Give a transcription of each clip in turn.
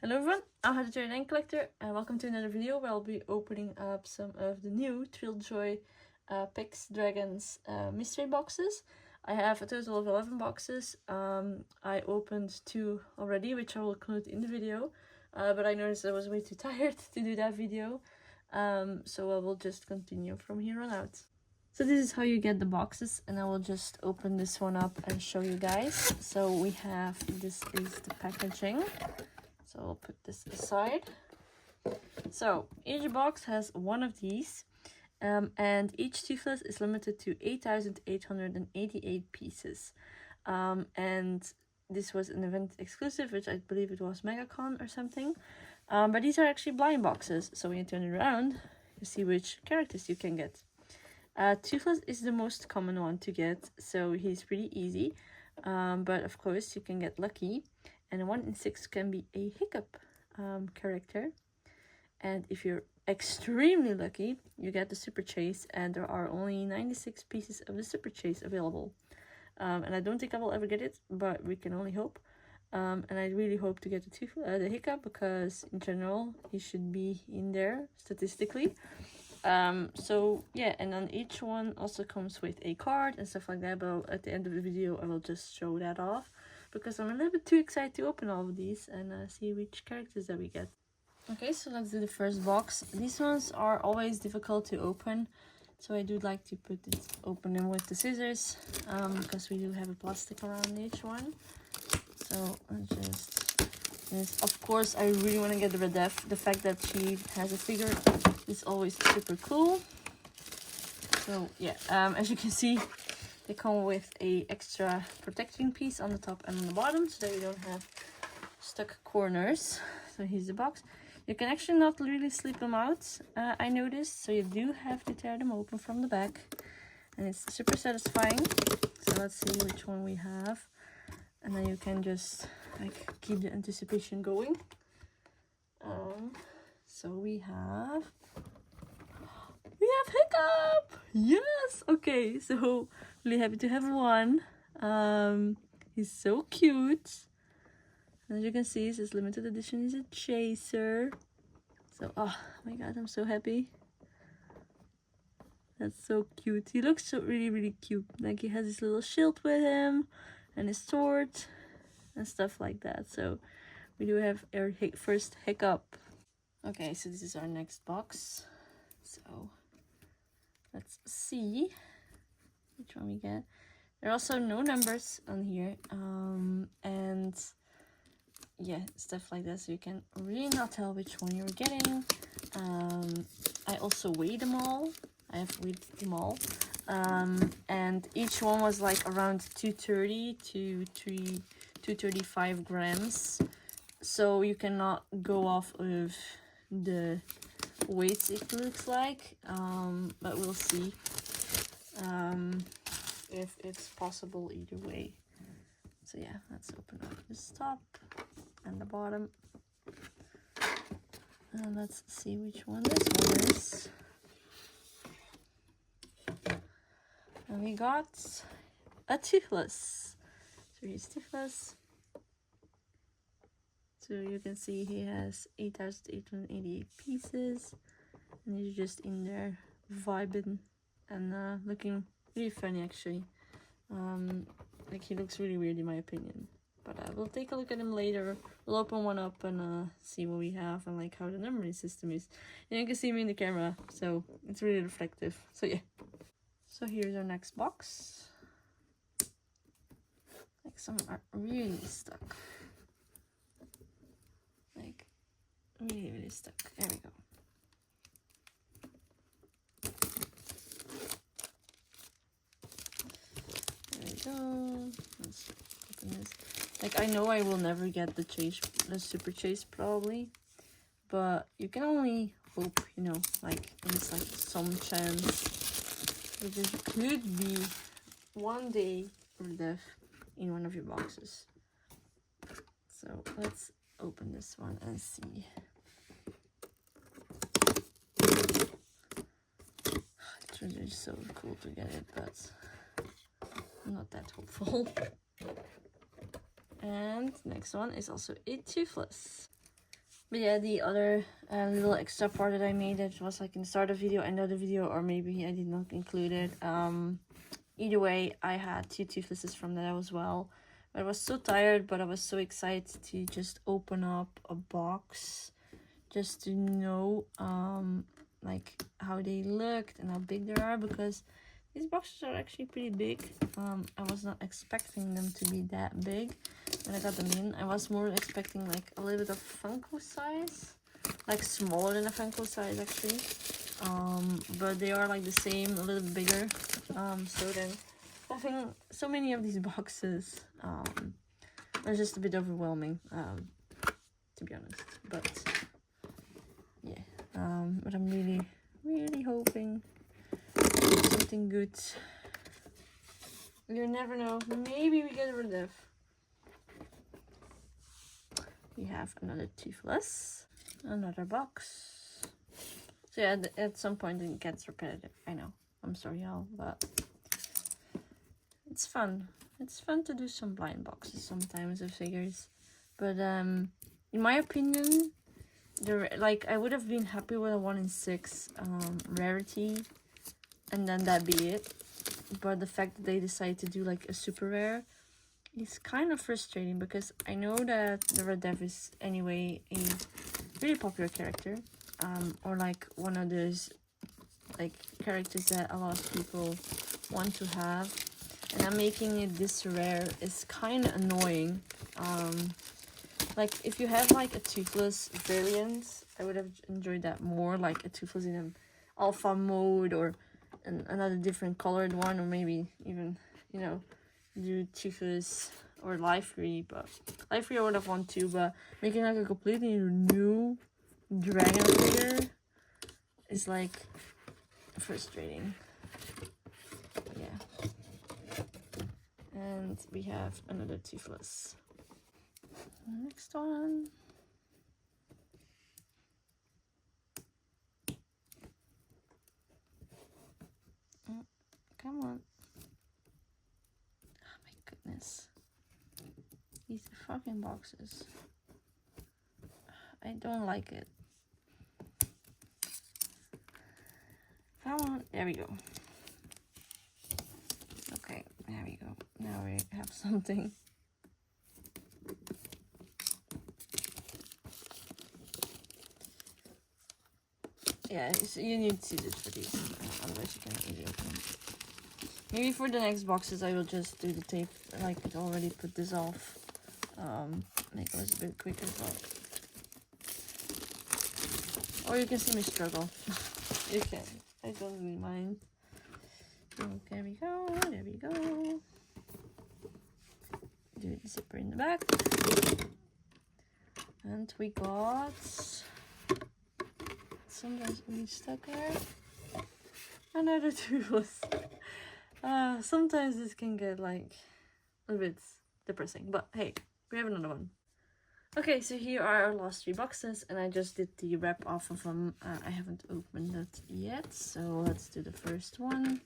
Hello everyone, I'm HTTYD collector and welcome to another video where I'll be opening up some of the new Thrilljoy PIX Dragons mystery boxes. I have a total of 11 boxes. I opened 2 already, which I will include in the video, but I noticed I was way too tired to do that video, so I will just continue from here on out. So this is how you get the boxes, and I will just open this one up and show you guys. So we have, this is the packaging. So I'll put this aside. So each box has one of these, and each Toothless is limited to 8,888 pieces. And this was an event exclusive, which I believe it was Megacon or something. But these are actually blind boxes, so when you turn it around, you see which characters you can get. Toothless is the most common one to get, so he's pretty easy. But of course you can get lucky, and 1 in 6 can be a Hiccup character. And if you're extremely lucky, you get the Super Chase, and there are only 96 pieces of the Super Chase available. And I don't think I will ever get it, but we can only hope. And I really hope to get the Hiccup, because in general he should be in there statistically. So yeah, and then each one also comes with a card and stuff like that, but at the end of the video I will just show that off, because I'm a little bit too excited to open all of these and see which characters that we get. Okay, so let's do the first box. These ones are always difficult to open, so I do like to open them with the scissors, because we do have a plastic around each one. So I'll just... Yes, of course, I really want to get rid of the fact that she has a figure. Is always super cool. So yeah, as you can see, they come with a extra protecting piece on the top and on the bottom, so that you don't have stuck corners. So here's the box. You can actually not really slip them out, I noticed, so you do have to tear them open from the back, and it's super satisfying. So let's see which one we have, and then you can just like keep the anticipation going. So we have Hiccup! Yes! Okay, so really happy to have one. He's so cute. As you can see, this limited edition is a chaser. So, oh my god, I'm so happy. That's so cute. He looks so really cute. Like, he has his little shield with him and his sword and stuff like that. So we do have our first Hiccup. Okay, so this is our next box. So let's see which one we get. There are also no numbers on here, and yeah, stuff like that, so you can really not tell which one you're getting. I also weighed them all. I have weighed them all, and each one was like around 230 to 235 grams. So you cannot go off of the weights, it looks like, but we'll see if it's possible either way. So yeah, let's open up this top and the bottom, and let's see which one this one is. And we got a Toothless. So here's Toothless. So you can see he has 8,888 pieces, and he's just in there vibing and looking really funny actually. Like, he looks really weird in my opinion, but we'll take a look at him later. We'll open one up and see what we have and like how the numbering system is. And you can see me in the camera, so it's really reflective. So yeah. So here's our next box. Like, some are really stuck. Like, really stuck. There we go. There we go. Let's open this. Like, I know I will never get the Super Chase probably, but you can only hope, you know, like, it's like some chance that there could be one day Death in one of your boxes. So let's open this one and see. It's really so cool to get it, but I'm not that hopeful. And next one is also a Toothless. But yeah, the other little extra part that I made, that was like in the start of the video, end of the video, or maybe I did not include it. Either way, I had 2 Toothlesses from that as well. I was so tired, but I was so excited to just open up a box just to know like how they looked and how big they are, because these boxes are actually pretty big. I was not expecting them to be that big when I got them in. I was more expecting like a little bit of Funko size, like smaller than a Funko size actually. But they are like the same, a little bit bigger. So then having so many of these boxes was just a bit overwhelming, to be honest. But yeah, but I'm really hoping something good. You never know. Maybe we get rid of. We have another Toothless, another box. So yeah, at some point it gets repetitive. I know. I'm sorry, y'all, but it's fun. It's fun to do some blind boxes sometimes of figures. But in my opinion, I would have been happy with a 1 in 6 rarity, and then that be it. But the fact that they decided to do like a super rare is kind of frustrating, because I know that the Red Dev is anyway a really popular character, or like one of those like characters that a lot of people want to have, and I'm making it this rare is kind of annoying. Like if you have like a Toothless variant, I would have enjoyed that more, like a Toothless in an alpha mode, or another different colored one, or maybe even, you know, do Toothless or Life Free. But Life Free I would have wanted to, but making like a completely new dragon figure is like frustrating. Yeah. And we have another Toothless. Next one. Oh, come on. Oh my goodness. These fucking boxes. I don't like it. Come on. There we go. Okay, there we go. Now we have something. Yeah, so you need scissors for these, otherwise you cannot really open them. Maybe for the next boxes I will just do the tape, like it already put this off. Make it a bit quicker, but... Or you can see me struggle. You can. I don't really mind. So, there we go, there we go. Do the zipper in the back. And we got... Sometimes really stuck there. Another Toothless. Sometimes this can get like a bit depressing, but hey, we have another one. Okay, so here are our last 3 boxes, and I just did the wrap off of them. I haven't opened that yet, so let's do the first one.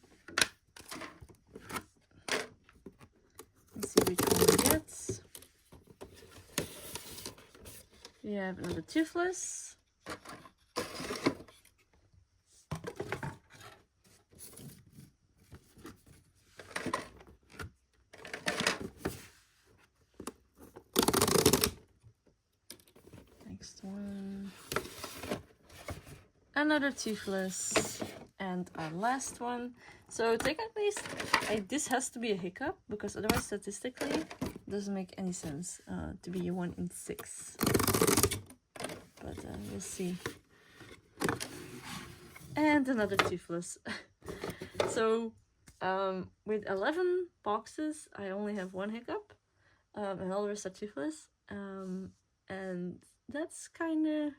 Let's see which one we get. We have another Toothless. Next one. Another Toothless. And our last one. So technically, this has to be a Hiccup, because otherwise statistically it doesn't make any sense to be a 1 in 6. But we'll see. And another Toothless. So with 11 boxes, I only have 1 Hiccup, and all the rest are Toothless. And that's kind of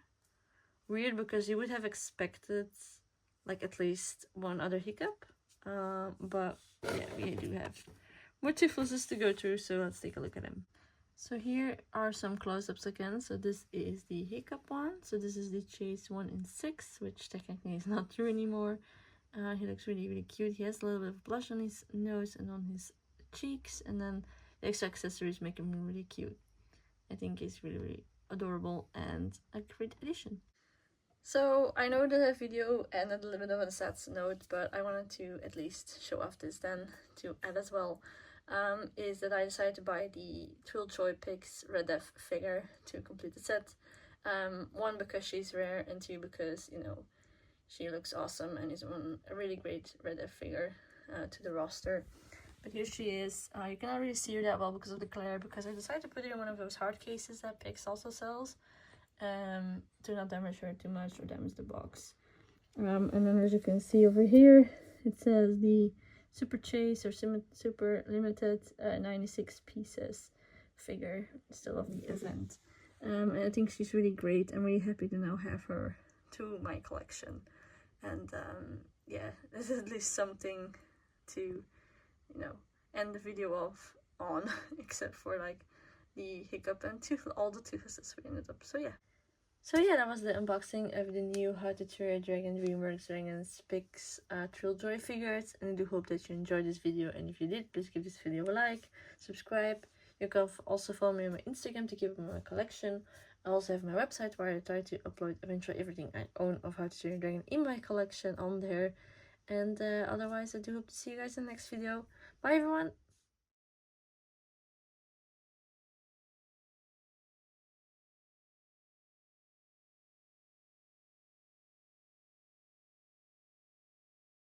weird, because you would have expected like at least 1 other Hiccup. But yeah, we do have more Toothlesses to go through, so let's take a look at them. So here are some close-ups again. So this is the Hiccup one. So this is the Chase 1 in 6, which technically is not true anymore. He looks really cute. He has a little bit of blush on his nose and on his cheeks, and then the extra accessories make him really cute. I think he's really adorable and a great addition. So I know the video ended a little bit of a sad note, but I wanted to at least show off this then to add as well. Is that I decided to buy the Thrilljoy PIX Red Def figure to complete the set. One, because she's rare, and two, because, you know, she looks awesome and is a really great Red Def figure to the roster. But here she is. You cannot really see her that well because of the glare, because I decided to put her in one of those hard cases that PIX also sells, to not damage her too much or damage the box. And then, as you can see over here, it says the Super Chase or Super Limited 96 pieces figure still of the event. And I think she's really great. I'm really happy to now have her to my collection. And yeah, this is at least something to, you know, end the video off on, except for like the Hiccup and all the Toothlesses we ended up. So yeah, that was the unboxing of the new How to Train Your Dragon Dreamworks Dragons PIX Thrilljoy figures, and I do hope that you enjoyed this video, and if you did, please give this video a like, subscribe. You can also follow me on my Instagram to keep up with my collection. I also have my website where I try to upload eventually everything I own of How to Train Your Dragon in my collection on there. And otherwise, I do hope to see you guys in the next video. Bye everyone!